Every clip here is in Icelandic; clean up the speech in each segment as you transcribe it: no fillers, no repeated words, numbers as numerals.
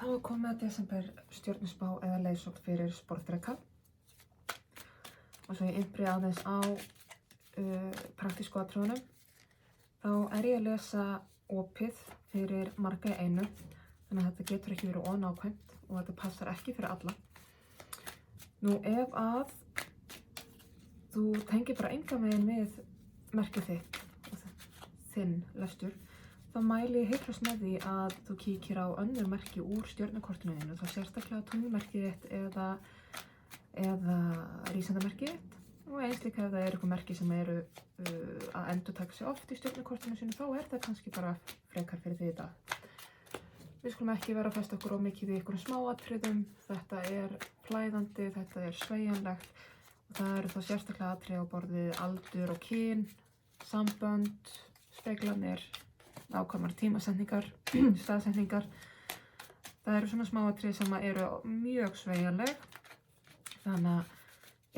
Þá er komið að desember stjörnuspá eða leiðsögn fyrir sportdreka. Og svo ég innbyrja aðeins á praktísku atriðunum. Þá er ég að lesa opið fyrir marga í einu, þannig að þetta getur ekki verið ónákvæmt og þetta passar ekki fyrir alla. Nú ef að þú tengir bara engan veginn við merkið þitt og þinn lestur, þá mæli ég heiklust með því að þú kíkir á önnur merki úr stjörnukortinu þínu, þá sérstaklega tunglmerkið þitt eða rísendamerkið þitt. Og eins líka ef það er eitthvað merki sem eru að endurtaka sig oft í stjörnukortinu sínu, þá er það kannski bara frekar fyrir því í dag. Við skulum ekki vera að festa okkur of mikið í einhverjum smáatriðum. Þetta er flæðandi, þetta er sveigjanlegt og það eru þá sérstaklega atriði á borð við aldur og kyn, sambönd, speglanir, nákvæmar tímasetningar, staðsetningar. Það eru svona smáatriði sem eru mjög sveigjanleg. Þannig að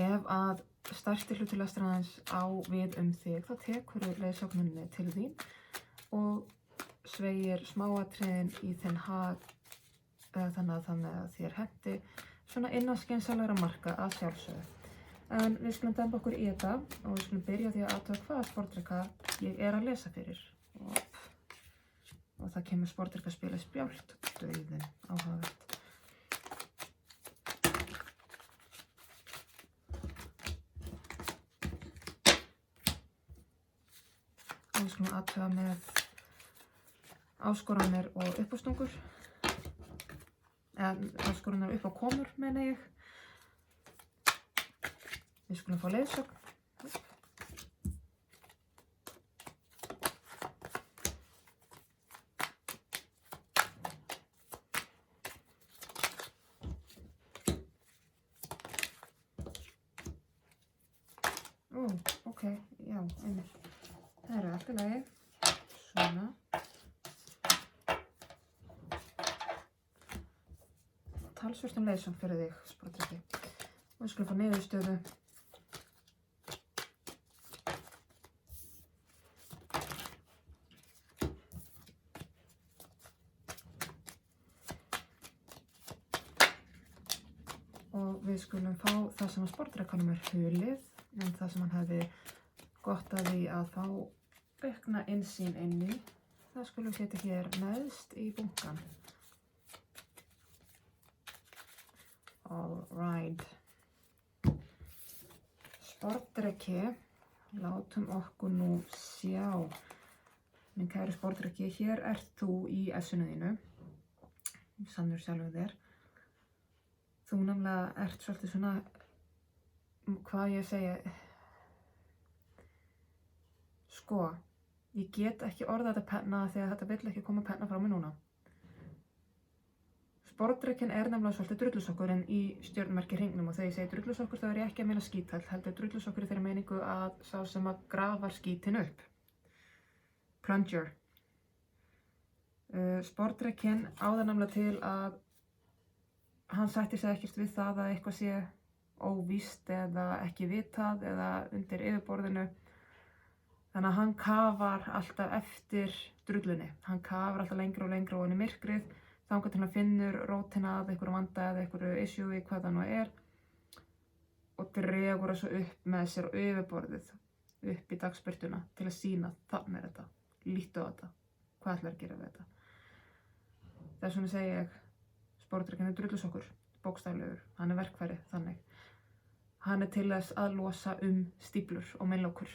ef að stærsti hluti lestrarins á við þig, þá tekur leiðsögninni til þín og sveigir smáatriðin í þinn hag þannig að þér henti svona innan skynsamlegra marka að sjálfsögðu. En við skulum demba okkur í þetta og við skulum byrja því að athuga hvaða sportdreka ég er að lesa fyrir. Og það kemur sportdrekaspilið Spjált dauðinn, áhugavert. Og við skulum athuga með áskoranir og uppástungur, eða áskoranir og uppákomur meina ég. Við skulum fá leiðsögn. Ok, já, einmitt. Það eru allt í lagi. Svona. Talsvert leiðsögn fyrir þig, sportdreki. Og við skulum fá niðurstöðu. Og við skulum fá það sem að sportdrekanum er hulið, en það sem hann hefði gott að því að fá aukna innsýn inn í. Það skulum við setja hér neðst í bunkan. Alright. Sportdreki, látum okkur nú sjá. Minn kæri sportdreki, hér ert þú í essinu þínu. Sannur sjálfur þér. Þú nefnilega ert svolítið svona, hvað ég segja, sko, ég get ekki orðað þetta penna þegar þetta vill ekki koma penna frá mig núna. Sportdrekinn er nefnilega svolítið drullusokkurinn í stjörnumerki hringnum og þegar ég segi drullusokkur þá er ég ekki að meina skíthæll, heldur drullusokkur í þeirri meiningu að sá sem að grafar skítinn upp. Plunger. Sportdrekinn á það nefnilega til að hann sættir sig ekkert við það að eitthvað sé óvíst eða ekki vitað eða undir yfirborðinu. Þannig að hann kafar alltaf eftir drullunni. Hann kafar alltaf lengra og lengra ofan í myrkrið þangað til hann finnur rótina að einhverju vanda eða einhverju issue hvað það nú er og dregur það svo upp með sér á yfirborðið, upp í dagsbirtuna til að sýna þannig er þetta, líttu á þetta, hvað ætlar að gera við þetta. Þess vegna segi ég, sportdrekinn er drullusokkur, bókstaflegur, hann er verkfæri þannig. Hann er til þess að losa stíflur og meinlókur.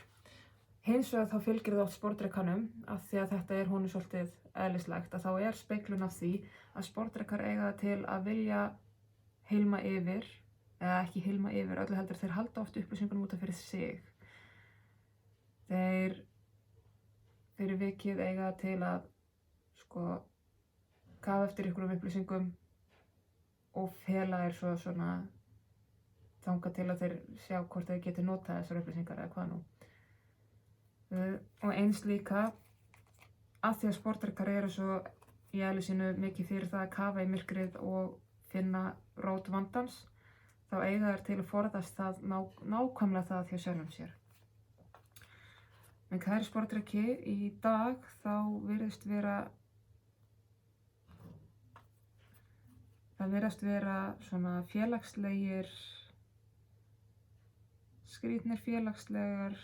Hins vegar þá fylgir það oft sportdrekanum af því að þetta er honum svolítið eðlislegt að þá er speglun af því að sportdrekar eiga til að vilja hilma yfir, eða ekki hilma yfir, öllu heldur þeir halda oft upplýsingunum út af fyrir sig. Þeir fyrir vikið eiga til að kafa eftir einhverjum upplýsingum og fela þeir svo svona þangað til að þeir sjá hvort þeir geti notað þessar upplýsingar eða hvað nú. Og eins líka að því að sportdrekar eru svo í eðli sínu mikið fyrir það að kafa í myrkrið og finna rót vandans, þá eiga þeir til að forðast það nákvæmlega það hjá sjálfum sér. Minn kæri sportdreki, í dag þá virðist vera Það virðast vera svona skrýtnir félagslegar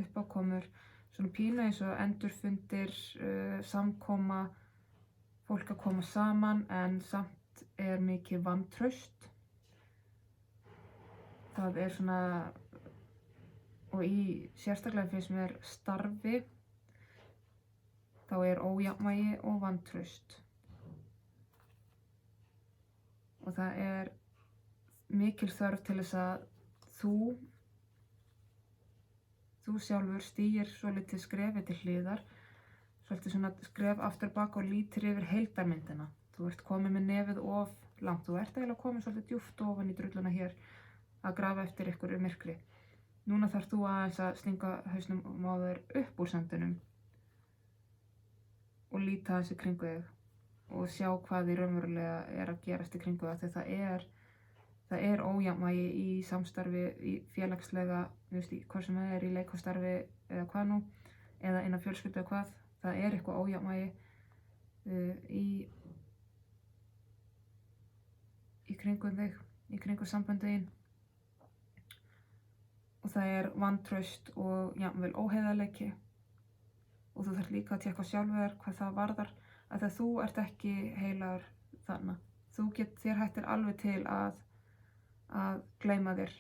uppákomur, svona pínu eins og endurfundir, samkoma, fólk að koma saman en samt mikið vantraust. Það svona, og sérstaklega finnst mér starfi, þá ójafnvægi og vantraust. Og það mikil þörf til þess að þú sjálfur stígir svolítið skrefið til hliðar, svolítið svona skref aftur bak og lítir yfir heildarmyndina. Þú ert komið með nefið of langt, þú ert eiginlega komið svolítið djúpt ofan í drulluna hér að grafa eftir ykkur myrkri. Núna þarf þú aðeins að stinga hausnum á þér upp úr sandinum og líta aðeins í kringu þig og sjá hvað því raunverulega að gerast í kringu það, þegar það ójafnvægi í samstarfi, í félagslega, hvað sem það í leikhússtarfi eða hvað nú, eða innan fjölskyldu eða hvað, það eitthvað ójafnvægi í kringum þig, í kringum samböndin, og það vantraust og jafnvel óheiðarleiki, og þú þarf líka að tékka sjálfur hvað það varðar, að þú ert ekki heilagur þarna. Þér hættir alveg til að gleyma þér.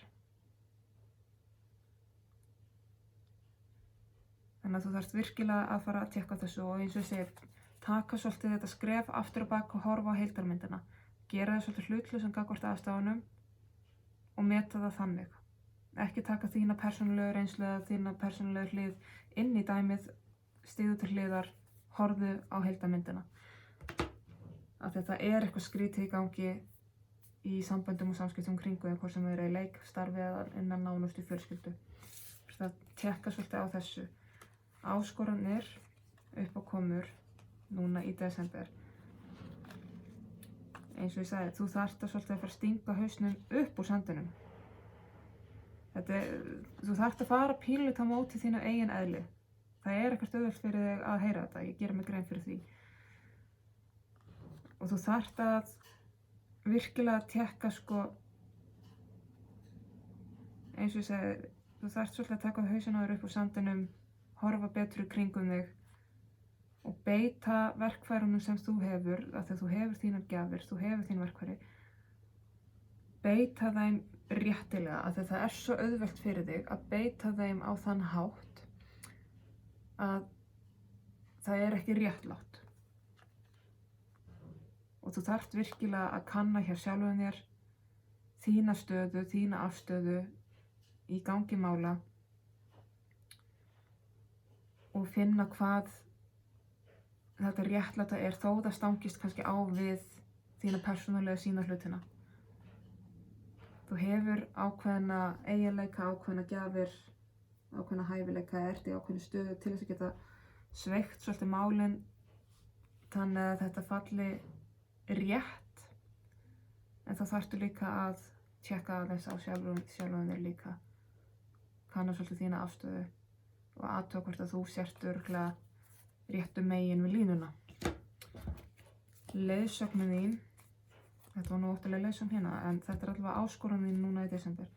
Þannig að þú þarft virkilega að fara að tékka þessu og eins og ég segi, taka svolítið þetta skref aftur og bak og horfa á heildarmyndina. Gera þið svolítið hlutlausan gagnvart aðstæðunum og meta það þannig. Ekki taka þína persónulegu reynslu eða þína persónulegu hlið inn í dæmið, stígðu til hliðar, horfðu á heildarmyndina. Af því að það eitthvað skrítið í gangi í samböndum og samskiptum kringu þig, hvort sem í leik, starfi eða innan nánustu fjölskyldu. Það tékka svolítið á þessu. Áskoranir, uppákomur, núna í desember. Eins og ég sagði, þú þarft svolítið að fara að stinga hausnum upp úr sandinum. Þú þarft að fara pínulítið á móti þínu eigin eðli. Það ekkert auðvelt fyrir þig að heyra þetta, ég geri mig grein fyrir því. Og þú þarft að virkilega tékka eins og ég segi, þú þarft svolítið að taka hausinn á þér upp úr sandinum, horfa betur í kringum þig og beita verkfærunum sem þú hefur, af því að þú hefur þínar gjafir, þú hefur þín verkfæri, beita þeim réttilega, af því að það svo auðvelt fyrir þig að beita þeim á þann hátt að það ekki réttlátt. Og þú þarft virkilega að kanna hjá sjálfum þér þína stöðu, þína afstöðu í gangi mála og finna hvað þetta réttláta þó það stangist kannski á við þína persónulega sína hlutina. Þú hefur ákveðna eiginleika, ákveðna gjafir, ákveðna hæfileika, í ákveðna stöðu til þess að geta sveigt svolítið málin þannig að þetta falli rétt, en þá þarftu líka að tékka aðeins á sjálfum þér líka, kanna svolítið þína afstöðu og athuga hvort að þú sért örugglega réttu megin við línuna. Leiðsögnin þín, þetta var nú óttalega leiðsögn hérna, en þetta allavega áskorun þín núna í desember.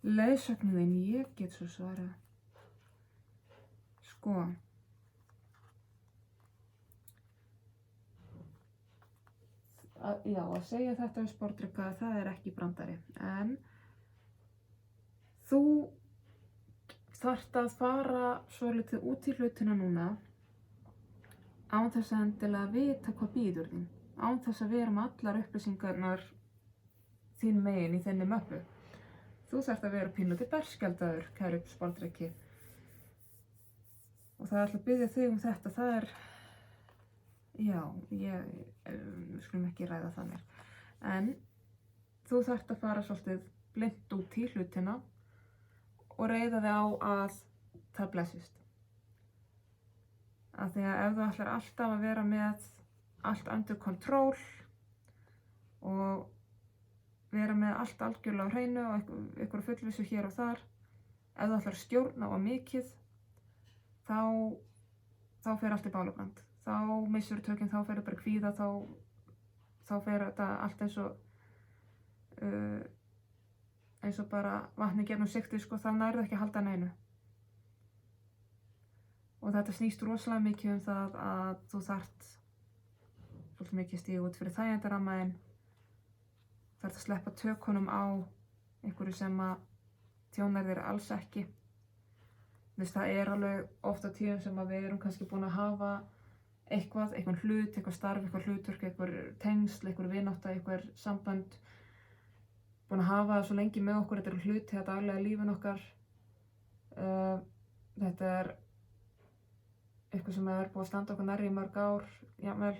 Leiðsögnin þín, ég get svo svarað. Já, að segja þetta við sportdrykka, það ekki brandari, en þú þarft að fara svolítið út í hlutina núna án þess að endilega vita hvað bíður þín, án þess að vera með allar upplýsingarnar þín megin í þinni möppu. Þú þarft að vera pínlítið berskjaldaður, kæru sportdrykki. Og það ætla að biðja þig þetta, það já, skulum ekki ræða það mér. En þú þarft að fara svolítið blint út í hlutina og reiða þig á að það blessist. Af því að ef þú ætlar alltaf að vera með allt under control og vera með allt algjörlega á hreinu og einhverju fullvissu hér og þar, ef þú ætlar að stjórna á mikið, þá fer allt í bálaband. Þá missur tökin, þá ferðu bara kvíða, þá þá fer þetta allt eins og bara vatni gegnum sigtið, sko, þá nærðu ekki að halda neinu. Og þetta snýst rosalega mikið um það að þú þarft svolítið mikið að stíga út fyrir þægindarammaðinn, þarft að sleppa tökunum á einhverju sem að tjónar þér alls ekki. Það alveg oft á tíðum sem að við erum kannski búin að hafa einhvern hlut, eitthvað starf, eitthvað hlutverk, eitthvað tengsl, eitthvað vinátta, eitthvað sambönd, búin að hafa það svo lengi með okkur, þetta hluti að daglega lífin okkar. Þetta eitthvað sem er búið að standa okkur nærri í mörg ár, jafnvel.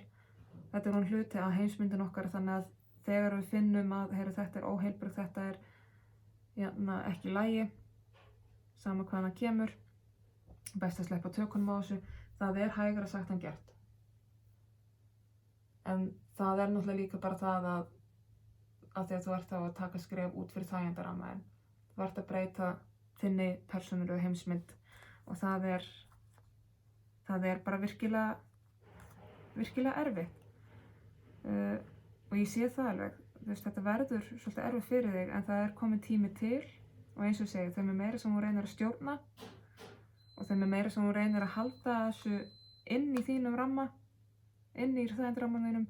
Þetta hún hluti af heimsmyndin okkar, þannig að þegar við finnum að þetta óheilbrigt, þetta ekki í lagi, sama hvaðan það kemur, best að sleppa tökunum á þessu, það hægara sagt en gert. En það náttúrulega líka bara það að því að þú ert þá að taka skref út fyrir þægindarammaðinn. Þú ert að breyta þinni persónulegu heimsmynd og það bara virkilega erfitt. Og ég sé það alveg, þetta verður svolítið erfitt fyrir þig, en það kominn tími til og eins og ég segi, þeim meira sem hún reynir að stjórna og þeim meira sem hún reynir að halda þessu inn í þínum ramma, inn í þægindarammanum þínum,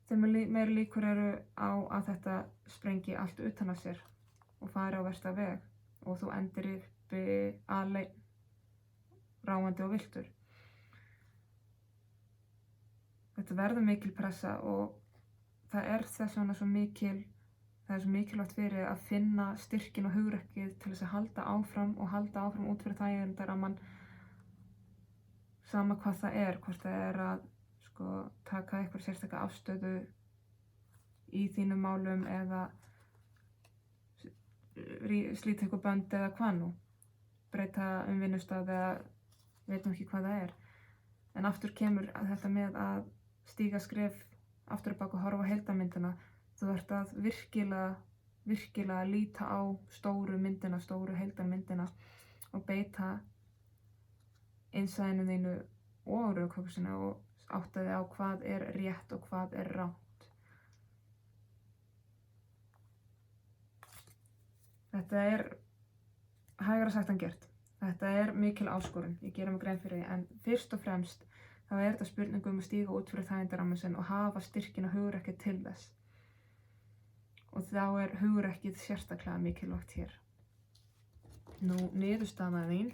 þeim meira líkur eru á að þetta sprengi allt utan að sér og fari á versta veg og þú endir uppi aleinn, ráfandi og villtur. Þetta verður mikil pressa og það þess vegna svo mikilvægt fyrir að finna styrkin og hugrekkið til þess að halda áfram út fyrir þægindarammann, sama hvað það hvort það að taka eitthvað sérstaka afstöðu í þínum málum eða slíta eitthvað bönd eða hvað nú, breyta vinnustað eða veit nú ekki hvað það En aftur kemur þetta með að stíga skref aftur á bak og horfa á heildarmyndina. Þú ert að virkilega líta á stóru myndina, stóru heildarmyndina og beita innsæðinu þínu og rökhugsunni og átta þig á hvað rétt og hvað rangt. Þetta hægara sagt en gert. Þetta mikil áskorun, ég geri mig grein fyrir því, en fyrst og fremst þá þetta spurning um að stíga út fyrir þægindarammann sinn og hafa styrkin og hugrekkið til þess. Og þá hugrekkið sérstaklega mikilvægt hér. Nú, niðurstaða þín.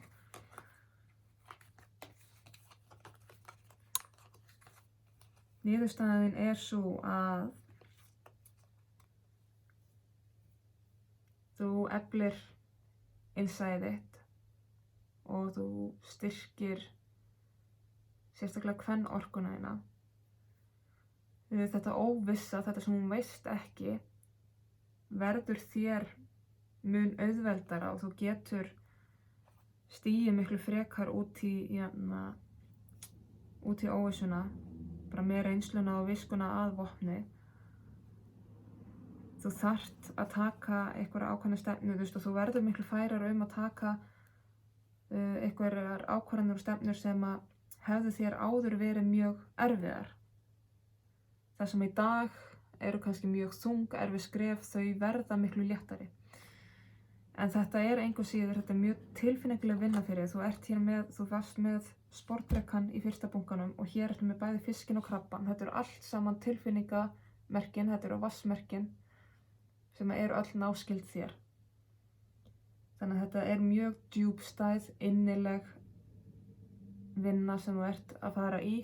Niðurstaða þín sú að þú eflir innsæið þitt og þú styrkir sérstaklega kvennorkuna þína. Þetta óvissa, þetta sem hún veist ekki, verður þér mun auðveldara og þú getur stigið miklu frekar út í óvissuna, bara með reynsluna og viskuna að vopni. Þú þarft að taka einhverja ákveðna stefnu, og þú verður miklu færari að taka einhverjar ákvarðanir og stefnur sem að hefðu þér áður verið mjög erfiðar. Það sem í dag eru kannski mjög þung, erfið skref, þau verða miklu léttari. En þetta engu síður, þetta mjög tilfinningileg vinna fyrir þig. Þú ert hér þú varst með sportdrekkann í fyrsta bunkanum og hér ertu með bæði fiskinn og krabbann. Þetta eru allt saman tilfinningamerkin, þetta eru vassmerkin sem eru öll náskyld þér. Þannig að þetta mjög djúpstæð, innileg vinna sem þú ert að fara í,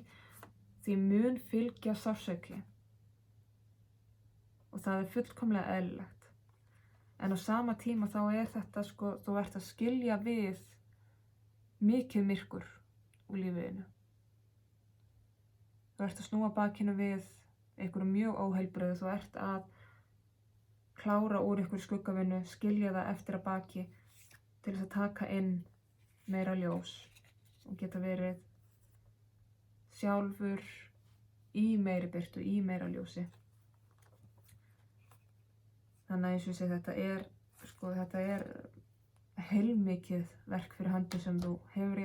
því mun fylgja sársauki. Og það fullkomlega eðlilegt. En á sama tíma þá þetta þú ert að skilja við mikið myrkur úr lífiðinu. Þú ert að snúa bakinu við einhverju mjög óheilbrigðu, þú ert að klára úr einhverju skuggavinnu, skilja það eftir að baki til þess að taka inn meira ljós og geta verið sjálfur í meiri birtu, í meira ljósi. Þannig að eins og ég segi, þetta heilmikið verk fyrir höndum sem þú hefur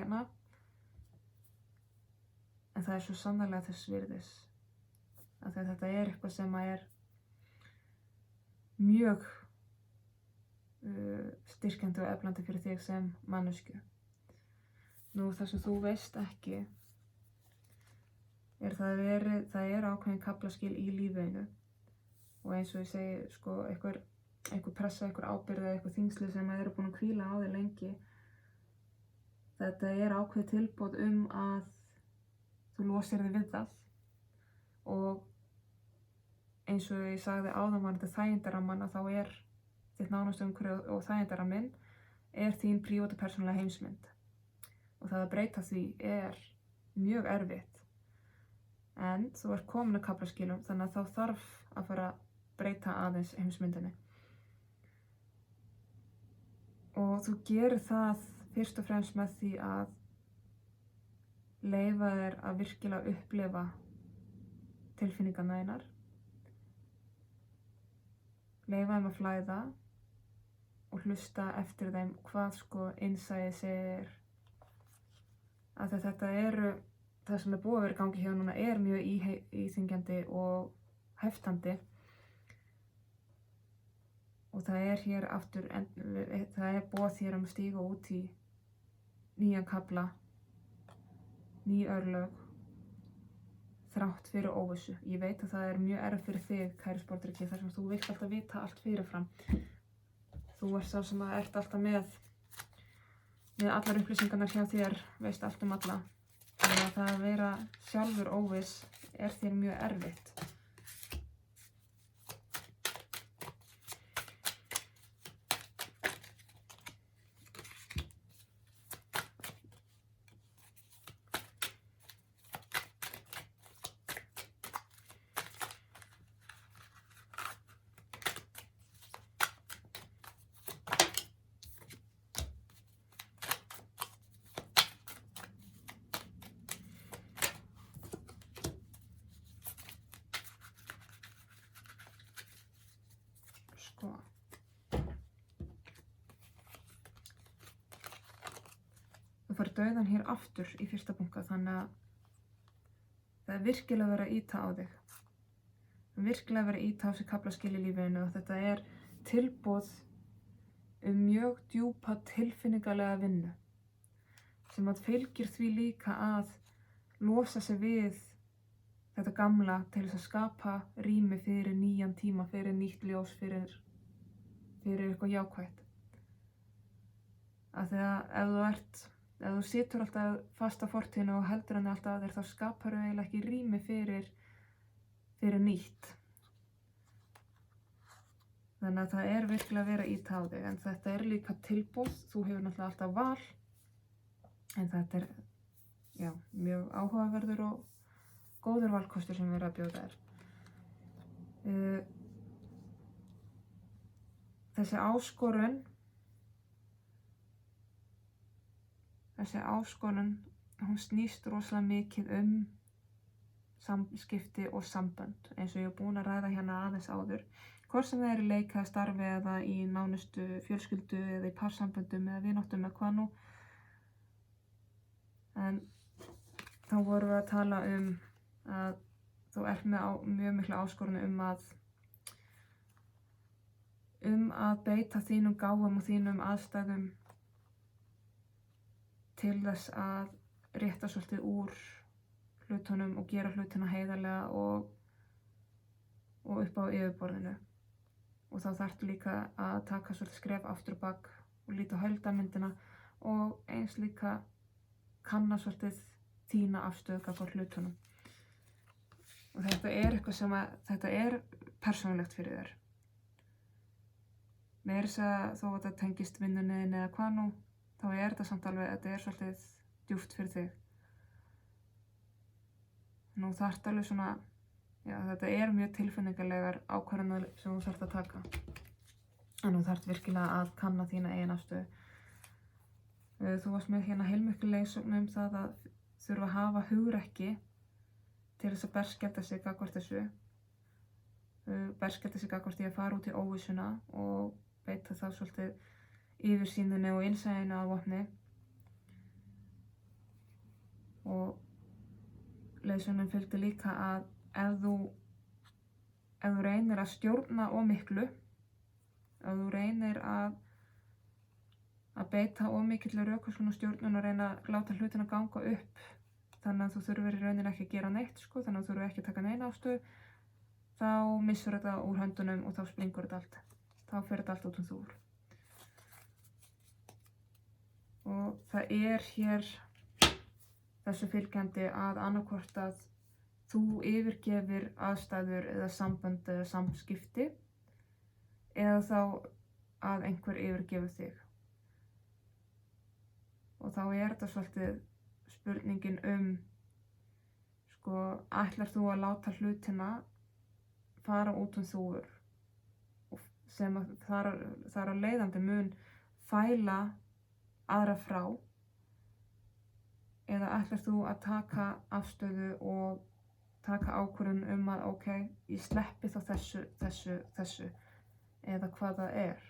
en það svo sannarlega þess virðis. af því að þetta er eitthvað sem er mjög styrkjandi og eflandi fyrir þig sem manneskju. Nú það sem þú veist ekki er það er ákveðin kaflaskil í lífinu og eins og ég segi, sko, einhver pressa, einhver ábyrgð eða einhver þyngsli sem eru búin að hvíla á þig lengi. Þetta er ákveðið tilboð að þú losir þig við það og eins og ég sagði áðan var þetta þægindaramman að þá er þitt nánasta umhverfi og þægindaramminn er þín prívat og persónulega heimsmynd og það að breyta því er mjög erfitt en þú ert komin að kaflaskilum þannig að þá þarf að fara að breyta aðeins heimsmyndinni og þú gerir það fyrst og fremst með því að leyfa þér að virkilega upplifa tilfinningarnar þínar, leyfa þeim að flæða og hlusta eftir þeim hvað sko innsæið segir að þetta það sem er búið að vera í gangi hjá núna er mjög íþyngjandi og heftandi og það er hér aftur, það er boð þér að stíga út í nýjan kafla, ný örlög, þrátt fyrir óvissu. Ég veit að það er mjög erfitt fyrir þig, kæri sportdrykki, þar sem þú vilt alltaf vita allt fyrirfram. Þú ert sá sem ert alltaf með allar upplýsingarnar hjá þér, veist allt um alla. Þannig að það að vera sjálfur óviss er þér mjög erfitt. Þú fær dauðan hér aftur í fyrsta bunka þannig að það er virkilega verið að ýta á þig. Það er virkilega verið að ýta á sig kaflaskil í lífinu og þetta er tilboð mjög djúpa tilfinningalega vinnu sem að fylgir því líka að losa sig við þetta gamla til þess að skapa rými fyrir nýjan tíma, fyrir nýtt ljós, fyrir eitthvað jákvætt. Af því að ef þú situr alltaf fast á fortíðinu og heldur henni alltaf að þér þá skapar þau eiginlega ekki rými fyrir nýtt. Þannig að það er virkilega verið að ýta á þig en þetta er líka tilboð, þú hefur náttúrulega alltaf val en þetta er mjög áhugaverður og góður valkostur sem við erum að bjóða þér. Þessi áskorun, hún snýst rosalega mikið samskipti og sambönd eins og ég hef búin að ræða hérna aðeins áður. Hvort sem það er í leik eða starfi eða í nánustu fjölskyldu eða í parsamböndum eða vináttum eða hvað nú. En þá vorum við að tala að þú ert með mjög mikla áskorun að beita þínum gáfum og þínum aðstæðum til þess að rétta svolítið úr hlutunum og gera hlutina heiðarlega og upp á yfirborðinu. Og þá þarftu líka að taka svolítið skref aftur og bak og líta á heildarmyndina og eins líka kanna svolítið þína afstöðu gagnvart hlutunum. Og þetta er eitthvað þetta er persónulegt fyrir þér. Meira þess að þó að þetta tengist vinnunni eða hvað nú, þá er þetta samt alveg, þetta er svolítið djúpt fyrir þig. Nú þarft alveg svona, þetta er mjög tilfinningalegar ákvarðanir sem þú þarft að taka. En þú þarft virkilega að kanna þína eigin afstöðu. Þú varst með hérna heilmiklu leiðsögn það að þurfa að hafa hugrekki til þess að berskjálta sig gagnvart þessu. Berskjálta sig gagnvart því að fara út í óvissuna og beita það svolítið yfirsýninni og innsæinu að vopni. Og leiðsögnin fylgdi líka að ef þú ef þú reynir að stjórna of miklu, ef þú reynir að beita of mikilli rökhugsun og stjórnun og reyna að láta hlutina ganga upp þannig að þú þurfir í rauninni ekki að gera neitt sko, þannig að þú þurfir ekki að taka neina afstöðu, þá missur þetta úr höndunum og þá springur þetta allt. Þá fer þetta allt út þúfur. Og það hér þessu fylgjandi að annaðhvort að þú yfirgefir aðstæður eða sambönd eða samskipti eða þá að einhver yfirgefur þig. Og þá þetta svolítið spurningin sko, ætlar þú að láta hlutina fara út þúfur sem að þar að leiðandi mun fæla aðra frá eða ætlar þú að taka afstöðu og taka ákvörðun að ok, ég sleppi þá þessu eða hvað það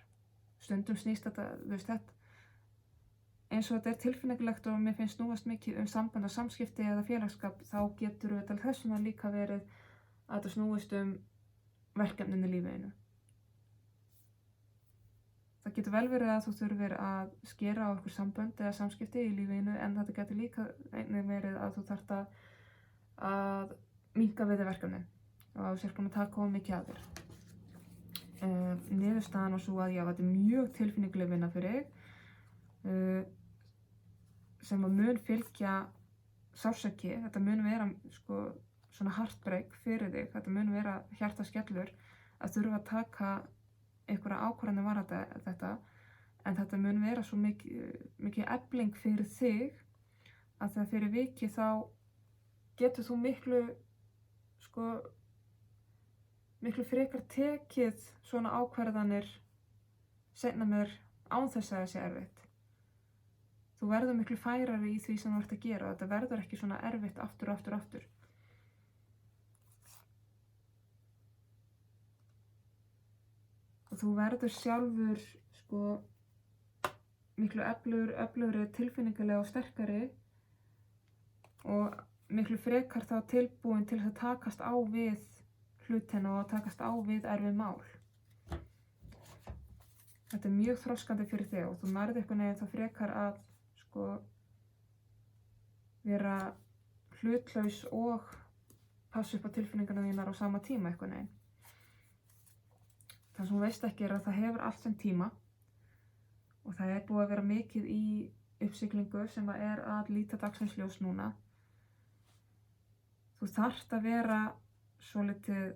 stundum snýst þetta, þú veist þetta eins og þetta tilfinningulegt og mér finnst snúast mikið samband og samskipti eða félagsskap, þá getur þetta þessum að líka verið að þetta snúist verkefnin í lífinu. Það getur vel verið að þú þurfir að skera á einhver sambönd eða samskipti í lífinu en þetta getur líka einnig verið að þú þarft að minnka við verkefnin og að þú sér búin að taka of mikið að þér. Niðurstaðan var svo að já, þetta mjög tilfinninguleg vinna fyrir þig sem að mun fylgja sársauki, þetta mun vera sko, svona heartbreak fyrir þig, þetta mun vera hjartaskellur að þurfa að taka einhverja ákvarðanir varðandi þetta, en þetta mun vera svo mikið efling fyrir þig að þegar fyrir vikið þá getur þú miklu frekar tekið svona ákvarðanir seinna meir án þess að það sé erfitt. Þú verður miklu færari í því sem þú ert að gera og þetta verður ekki svona erfitt aftur. Og þú verður sjálfur sko miklu öflugri tilfinningalega og sterkari og miklu frekar þá tilbúin til að takast á við hlutina og takast á við erfið mál. Þetta mjög þroskandi fyrir þig og þú nærð einhvern veginn þá frekar að sko vera hlutlaus og passa upp á tilfinningarnar þínar á sama tíma einhvern veginn. Það sem þú veist ekki að það hefur allt sem tíma og það búið að vera mikið í uppsiglingu sem að líta dagsins ljós núna. Þú þarft að vera svolítið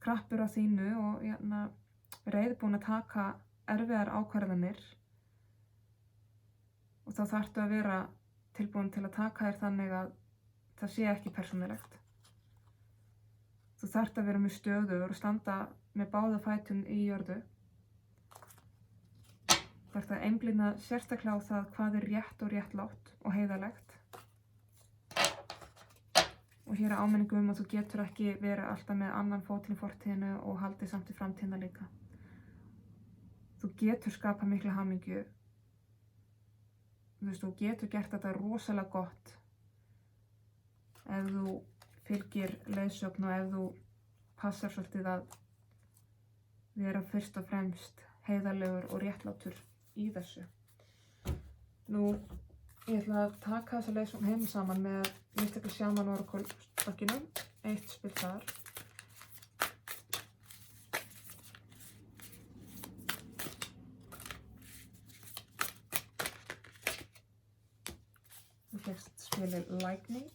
krappur á þínu og reiðbúin að taka erfiðar ákvarðanir og þá þarftu að vera tilbúin til að taka þér þannig að það sé ekki persónulegt. Þú þarft að vera mjög stöðugur og standa með báða fætur í jörðu. Þú þarft að einblína sérstaklega á það hvað rétt og réttlátt og heiðarlegt. Og hér áminning að þú getur ekki verið alltaf með annan fótinn í fortíðinu og haldið samt í framtíðina líka. Þú getur skapað mikla hamingju. Þú getur gert þetta rosalega gott ef þú fylgir leiðsögn og ef þú passar svolítið að vera fyrst og fremst heiðarlegur og réttlátur í þessu. Nú, ég ætla að taka þessa leiðsögn heim saman með Mystical Shaman Oracle stokkinu, eitt spil þar. Fyrst spilið Lightning,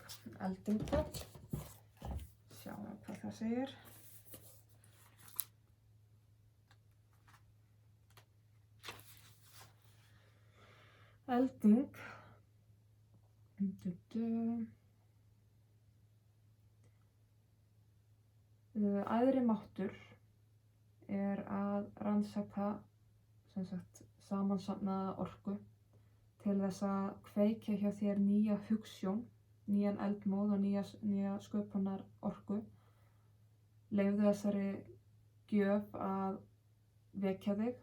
eldingkott. Sjáum hvað það segir. Elding. Æðri máttur að rannsaka samansafnaða orku til þess að kveikja hjá þér nýja hugsjón, nýjan eldmóð og nýja sköpunar orku. Leyfðu þessari gjöf að vekja þig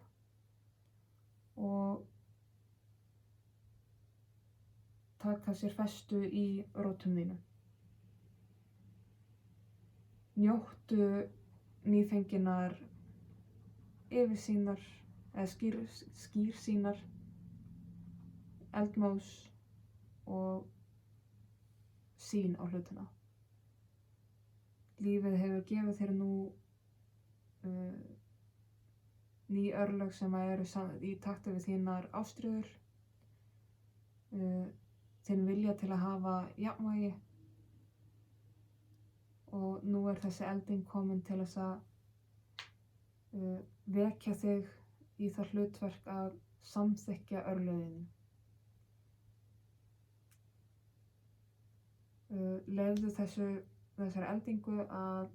og taka sér festu í rótum þínum. Njóttu nýfenginnar yfirsýnar eða skýrsýnar, eldmóðs og sýn á hlutina. Lífið hefur gefið þér nú ný örlög sem eru í takti við þínar ástríður, þinn vilja til að hafa jafnvægi, og nú þessi elding komin til þess að vekja þig í það hlutverk að samþykkja örlögin. Leyfðu þessari eldingu að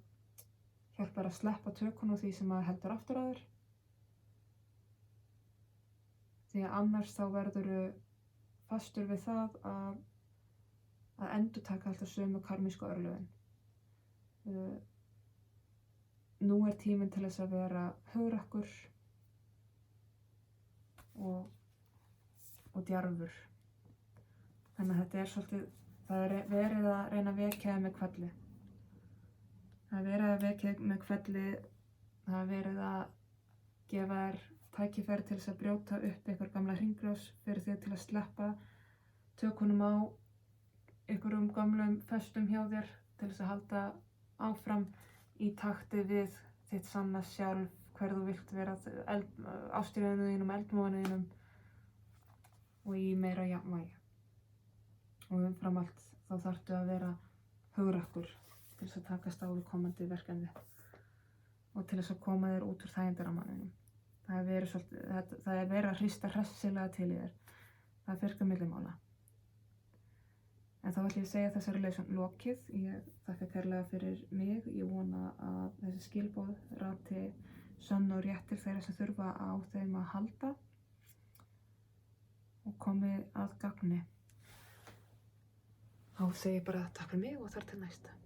hjálpa þér að sleppa tökunum á því sem heldur aftur að þér, því að annars þá verðurðu fastur við það að endurtaka alltaf sömu karmísku örlögin. Nú tíminn til þess að vera hugrakkur og djarfur. Þannig að þetta svolítið, það verið að reyna að vekja þig með hvelli. Það verið að vekja þig með hvelli, það verið að gefa þér tækifæri til þess að brjóta upp einhver gamla hringrás fyrir þig til að sleppa tökunum á einhverjum gamlum festum hjá þér, til þess að halda áfram í takti við þitt sanna sjálf, hver þú vilt vera, ástríðunum þínum, eldmóðinu þínum og í meira jafnvægi. Og umfram allt þá þarftu að vera hugrakkur til þess að takast á við komandi verkefni og til þess að koma þér út úr þægindarammanum. Það er verið að hrista hressilega til í þér. Það fer ekki á milli mála. En þá ætla ég að segja þessari leiðsögn lokið. Ég þakka kærlega fyrir mig. Ég vona að þessi skilboð rati sönn og réttir þeirra sem þurfa á þeim að halda og komi að gagni. Þá segi ég bara takk fyrir mig og þar til næsta.